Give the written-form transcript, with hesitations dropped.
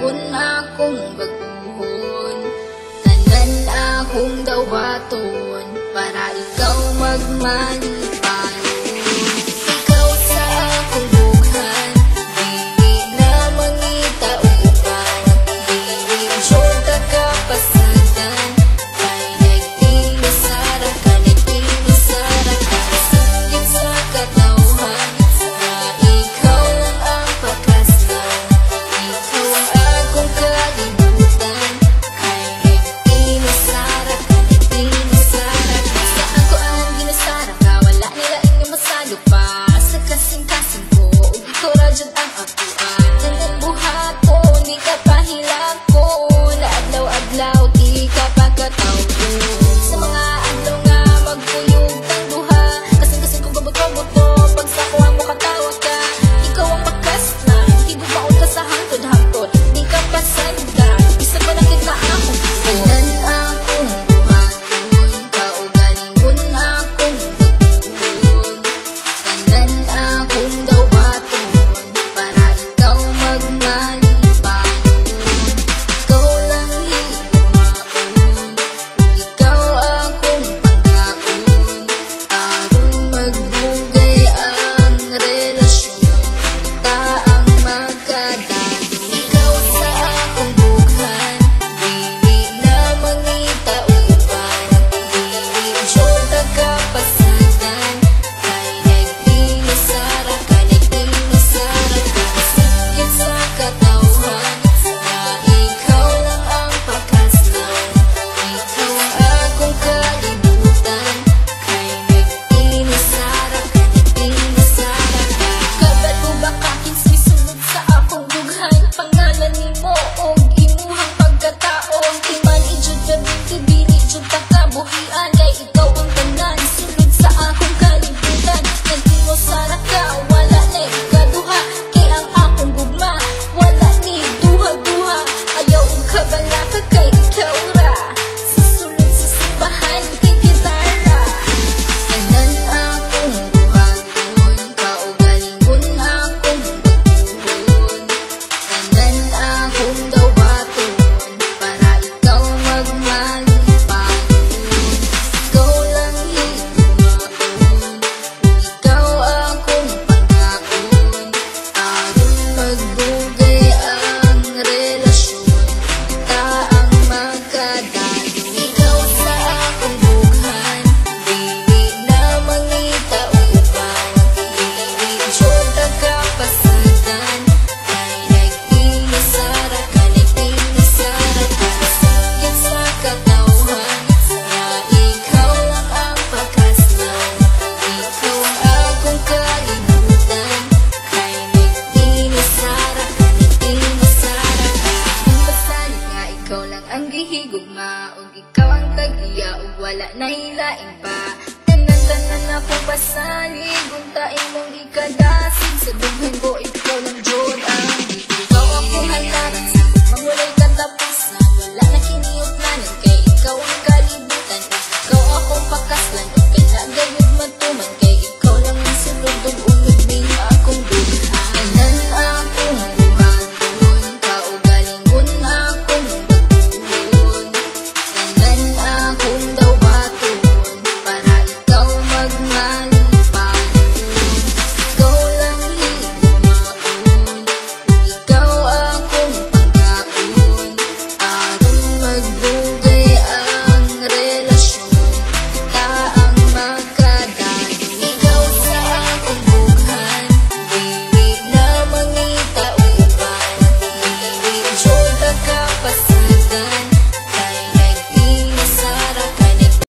kagalingon akong baguhon. Tanan akong dawaton para ikaw magmalipan. Ikaw sa akong bughan, dili na mangita uban. Dili sure ka kapasagan, kay nagtinisara ka, nagtinisara ka. Singit sa katawhan, na ikaw lang ang pakaslan. Ikaw ang akong kalibutan, kay nagtinisara ka, nagtinisara ka. Sa ako ang ginasara ka, wala nila inyong masalo pa. Sa kasing-kasing ko, ug ikaw radyod ang akuan. Nandang buhaton, di ka pahilakon. Adlaw-adlaw, di ka pagkatawgon. Sa mga adlaw nga magpuyog tang duha, kasing-kasing kong babato-buto, pag sa kuha mo katawa ka. Ikaw ang pakaslan, higubaon ka sa hangtod-hangtod, di ka pasanda, isa pa na kita akong tanan akong buhaton, kaugalingon akong baguhon. Tanan akong dawaton, para ikaw magmalipan. Ikaw lang higumaon, ikaw akong pangkaon. Aron magbugay ang relasyon, ta ang magkadalo. Ikaw sa akong bughan, dili na mangita uban. Dili sure ka kapasagan, kay nagtinisara ka, nagtinisara ka. Singit sa katawhan, na ikaw lang ang pakaslan. Ikaw ang akong kalibutan, kay nagtinisara ka, nagtinisara ka. Kabad mo ba kakinsi sunod sa akong bughan? Pangalan nimo og imuhang pagkatao, timan ijud ka binti, dili jud ta kabuhian. Kay ikaw ang tanan, sunod sa akong kalibutan. Nagtinisara ka, wala na ikaduha. Kay ang akong gugma, wala ni duha-duha. Ayaw og kabala ka, kay ikaw ra. Susunod sa simbahan, kay gitara. Tanan akong buhaton, kaugalingon akong baguhon. Tanan akong dawaton, para ikaw magmalipan. Ikaw lang higumaon, ikaw akong pangkaon. Aron magbugay ang relasyon, ta ang magkadalo. Ikaw sa akong bughan, dili na mangita uban. Dili sure ka kapasagan, kay nagtinisara ka, nagtinisara ka. Singit sa katawhan, na ikaw lang ang pakaslan. Ikaw ang akong kalibutan, kay nagtinisara ka, nagtinisara ka. Ang pasali nga ikaw lang ang gihigugma, ug ikaw ang tag-iya, ug wala na hilain pa. Tanan-tanan akong pasalig, unta imong ikadasig. Sa dughan ko ikaw lang jud ang ikaw akong halaran.